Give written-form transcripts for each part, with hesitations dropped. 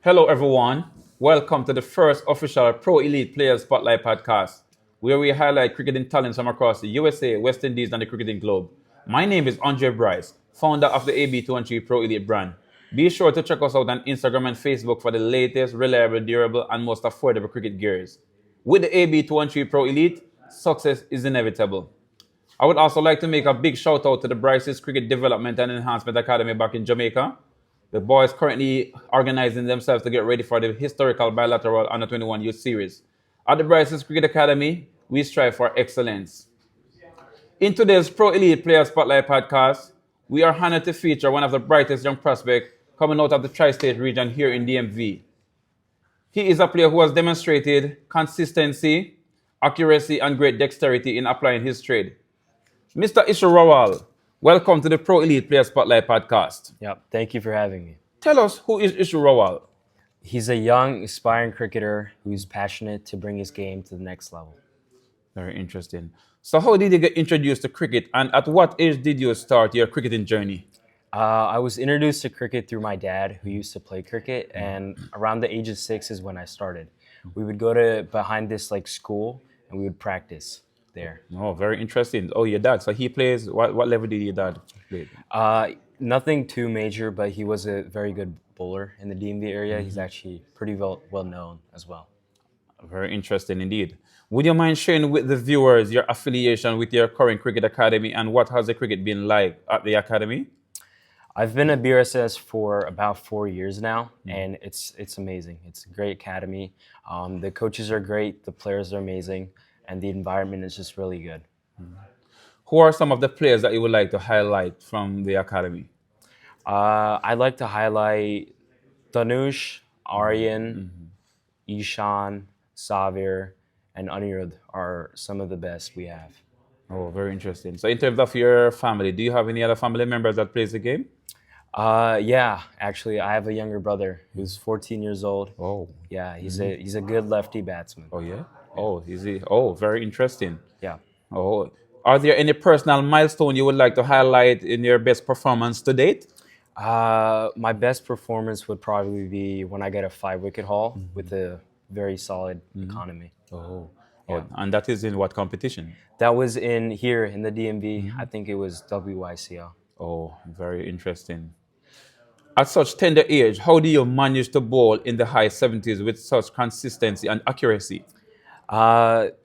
Hello, everyone. Welcome to the first official Pro Elite Players Spotlight podcast, where we highlight cricketing talents from across the USA, West Indies, and the cricketing globe. My name is Andre Bryce, founder of the AB23 Pro Elite brand. Be sure to check us out on Instagram and Facebook for the latest, reliable, durable, and most affordable cricket gears. With the AB23 Pro Elite, success is inevitable. I would also like to make a big shout out to the Bryce's Cricket Development and Enhancement Academy back in Jamaica. The boys currently organizing themselves to get ready for the historical bilateral Under 21 Youth Series. At the Bryce's Cricket Academy, we strive for excellence. In today's Pro Elite Player Spotlight podcast, we are honored to feature one of the brightest young prospects coming out of the tri-state region here in DMV. He is a player who has demonstrated consistency, accuracy, and great dexterity in applying his trade. Mr. Ishu Raal, welcome to the Pro Elite Player Spotlight podcast. Yep. Thank you for having me. Tell us, who is Ishu Raal? He's a young, aspiring cricketer who's passionate to bring his game to the next level. Very interesting. So how did you get introduced to cricket, and at what age did you start your cricketing journey? I was introduced to cricket through my dad, who used to play cricket, and around the age of 6 is when I started. We would go to behind this school, and we would practice there. Oh, very interesting. Oh, your dad. So he plays, what level did your dad play? Nothing too major, but he was a very good bowler in the DMV area. He's actually pretty well known as well. Very interesting indeed. Would you mind sharing with the viewers your affiliation with your current cricket academy, and what has the cricket been like at the academy? I've been at BRSS for about 4 years now, and it's amazing. It's a great academy. The coaches are great, the players are amazing, and the environment is just really good. Who are some of the players that you would like to highlight from the academy? I'd like to highlight Tanush, Aryan, Ishan, Savir, and Anirudh are some of the best we have. Oh, very interesting. So in terms of your family, do you have any other family members that plays the game? Yeah, actually, I have a younger brother who's 14 years old. Oh, Yeah, he's a good lefty batsman. oh yeah. Oh, is he? Oh, very interesting. Yeah. Oh, are there any personal milestone you would like to highlight in your best performance to date? My best performance would probably be when I get a 5-wicket haul with a very solid economy. Oh, Yeah. oh, and that is in what competition? That was in here in the DMV. I think it was WYCL. Oh, very interesting. At such tender age, how do you manage to bowl in the high 70s with such consistency and accuracy?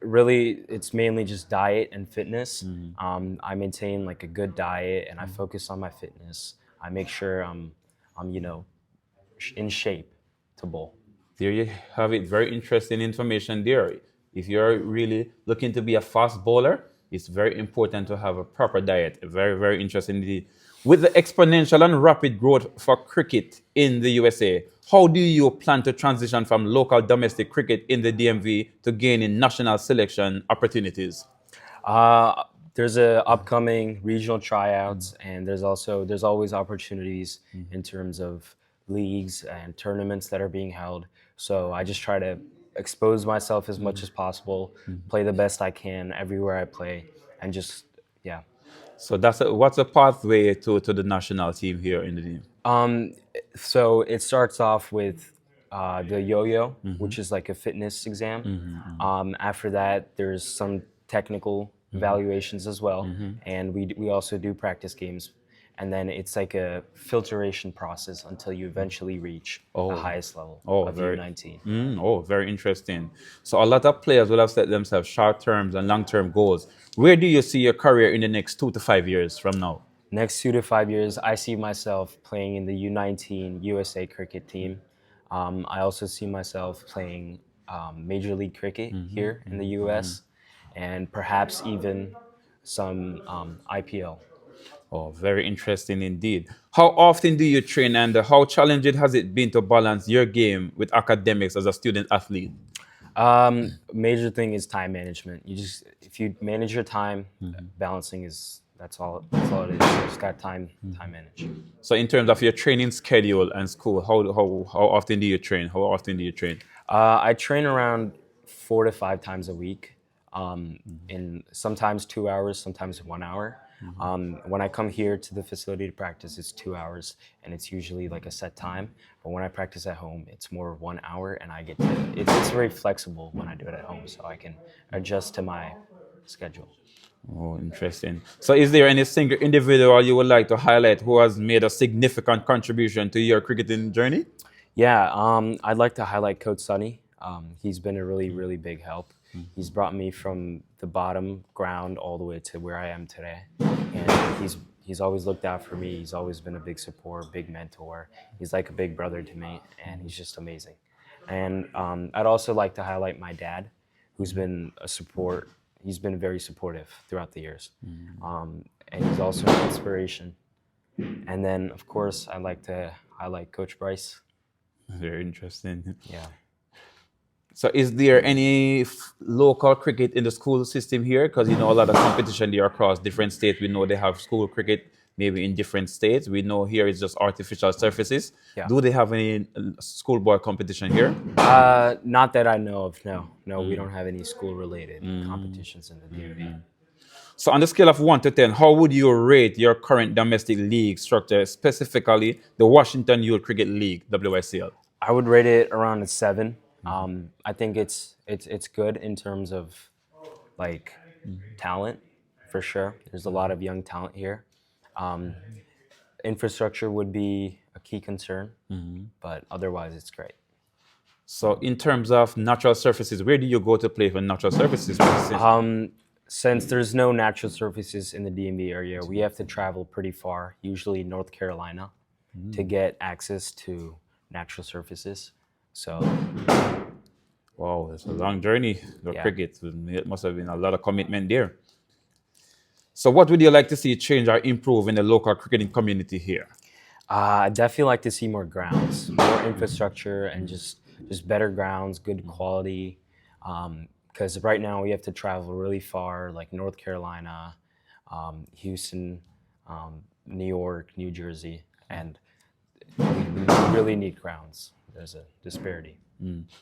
Really, it's mainly just diet and fitness. I maintain a good diet and I focus on my fitness. I make sure I'm in shape to bowl. There you have it. Very interesting information there. If you're really looking to be a fast bowler, it's very important to have a proper diet. Very, very interesting indeed. With the exponential and rapid growth for cricket in the USA, how do you plan to transition from local domestic cricket in the DMV to gaining national selection opportunities? There's a upcoming regional tryouts, and there's always opportunities in terms of leagues and tournaments that are being held. So I just try to expose myself as much as possible, play the best I can everywhere I play, and just yeah. So what's the pathway to the national team here in the team? So it starts off with the yo-yo, which is like a fitness exam. After that, there's some technical evaluations as well, and we also do practice games. And then it's like a filtration process until you eventually reach the highest level of U19. Oh, very interesting. So a lot of players will have set themselves short-term and long-term goals. Where do you see your career in the next 2 to 5 years from now? Next 2 to 5 years, I see myself playing in the U19 USA cricket team. I also see myself playing Major League Cricket here in the US, and perhaps even some IPL. Oh, very interesting indeed. How often do you train, and how challenging has it been to balance your game with academics as a student athlete? Major thing is time management. If you manage your time, balancing that's all it is. You just got time manage. So in terms of your training schedule and school, how often do you train? How often do you train? I train around 4 to 5 times a week, in sometimes 2 hours, sometimes 1 hour. When I come here to the facility to practice, it's 2 hours, and it's usually like a set time. But when I practice at home, it's more 1 hour, and I get to. It's very flexible when I do it at home, so I can adjust to my schedule. Oh, interesting. So, is there any single individual you would like to highlight who has made a significant contribution to your cricketing journey? Yeah, I'd like to highlight Coach Sonny. He's been a really, really big help. He's brought me from the bottom ground all the way to where I am today, and he's always looked out for me. He's always been a big support, big mentor. He's like a big brother to me, and he's just amazing. And I'd also like to highlight my dad, who's been a support. He's been very supportive throughout the years, and he's also an inspiration. And then, of course, I'd like to highlight Coach Bryce. Very interesting. Yeah. So, is there any local cricket in the school system here? Because you know a lot of competition there across different states. We know they have school cricket, maybe in different states. We know here it's just artificial surfaces. Yeah. Do they have any schoolboy competition here? Not that I know of. No, we don't have any school-related competitions in the DMV. So, on the scale of 1 to 10, how would you rate your current domestic league structure, specifically the Washington Youth Cricket League, WYCL? I would rate it around a 7. I think it's good in terms of like talent, for sure. There's a lot of young talent here. Infrastructure would be a key concern, but otherwise it's great. So, in terms of natural surfaces, where do you go to play for natural surfaces? Since there's no natural surfaces in the DMV area, we have to travel pretty far, usually North Carolina, to get access to natural surfaces. So, Wow, it's a long journey. The Yeah. cricket, it must have been a lot of commitment there. So, what would you like to see change or improve in the local cricketing community here? I definitely like to see more grounds, more infrastructure, and just better grounds, good quality. Because right now we have to travel really far, like North Carolina, Houston, New York, New Jersey, and we really need grounds. There's a disparity.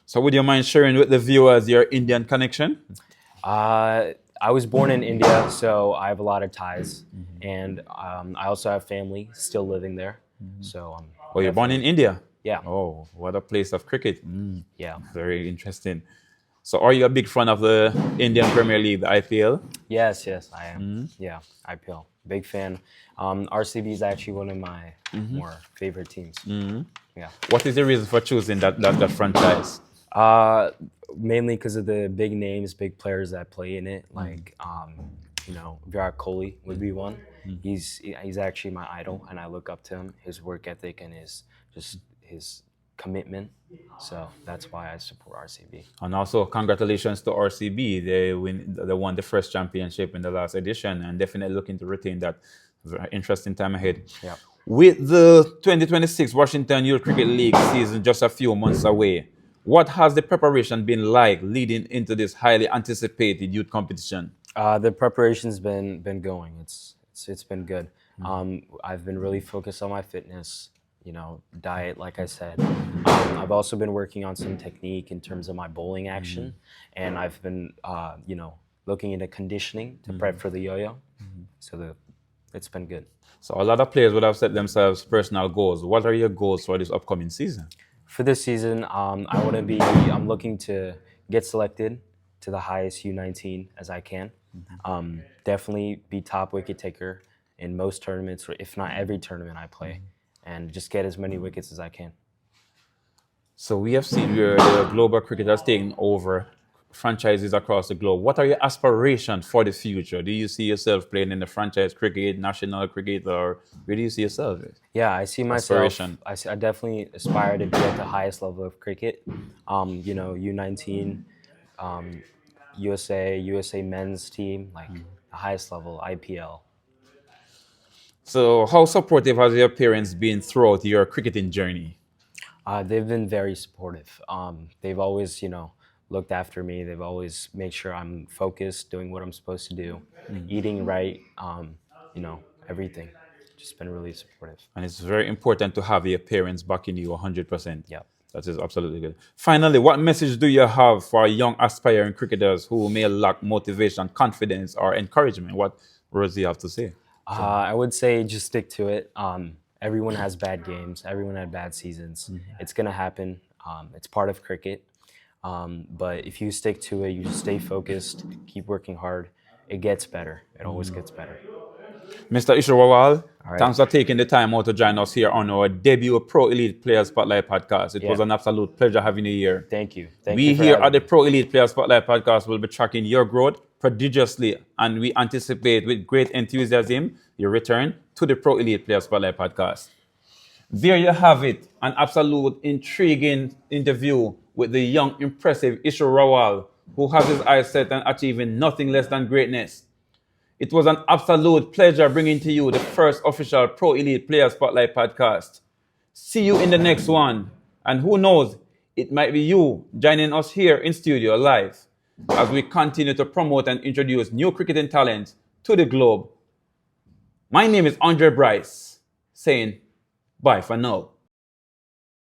So, would you mind sharing with the viewers your Indian connection? I was born in India, so I have a lot of ties, and I also have family still living there. So Oh, you're born in India? yeah, Oh, what a place of cricket. yeah, Very interesting. So, are you a big fan of the Indian Premier League, the IPL? yes, I am. Yeah, IPL, big fan. RCB is actually one of my more favorite teams. Yeah. What is the reason for choosing that franchise? Mainly because of the big names, big players that play in it. Like, Virat Kohli would be one. He's actually my idol, and I look up to him. His work ethic and his commitment. So that's why I support RCB. And also, congratulations to RCB. They won the first championship in the last edition, and definitely looking to retain that. Very interesting time ahead. Yeah. With the 2026 Washington Youth Cricket League season just a few months away, what has the preparation been like leading into this highly anticipated youth competition? The preparation's been going. It's been good. I've been really focused on my fitness, diet, like I said. I've also been working on some technique in terms of my bowling action, and I've been, looking into conditioning to prep for the yo-yo. So it's been good. So a lot of players would have set themselves personal goals. What are your goals for this upcoming season? For this season, I'm looking to get selected to the highest U19 as I can. Definitely be top wicket taker in most tournaments, or if not every tournament I play, and just get as many wickets as I can. So we have seen where the global cricket has taken over franchises across the globe. What are your aspirations for the future? Do you see yourself playing in the franchise cricket, national cricket, or where do you see yourself? Yeah, I see myself. Aspiration. I definitely aspire to be at the highest level of cricket. U19, USA men's team, like the highest level, IPL. So how supportive has your parents been throughout your cricketing journey? They've been very supportive. They've always, looked after me. They've always made sure I'm focused, doing what I'm supposed to do, eating right, everything. Just been really supportive. And it's very important to have your parents backing you 100%. Yeah. That is absolutely good. Finally, what message do you have for young aspiring cricketers who may lack motivation, confidence, or encouragement? What words do you have to say? I would say just stick to it. Everyone has bad games. Everyone had bad seasons. It's gonna happen. It's part of cricket. But if you stick to it, you just stay focused, keep working hard. It gets better. It always gets better. Mr. Ishu Raal, right. thanks for taking the time out to join us here on our debut Pro Elite Player Spotlight podcast. It Yeah. was an absolute pleasure having you here. Thank you. We for here having at the me. Pro Elite Player Spotlight podcast will be tracking your growth prodigiously, and we anticipate with great enthusiasm your return to the Pro Elite Player Spotlight podcast. There you have it, an absolute intriguing interview with the young, impressive Ishu Raal, who has his eyes set on achieving nothing less than greatness. It was an absolute pleasure bringing to you the first official Pro Elite Player Spotlight podcast. See you in the next one. And who knows, it might be you joining us here in studio live as we continue to promote and introduce new cricketing talent to the globe. My name is Andre Bryce, saying bye for now.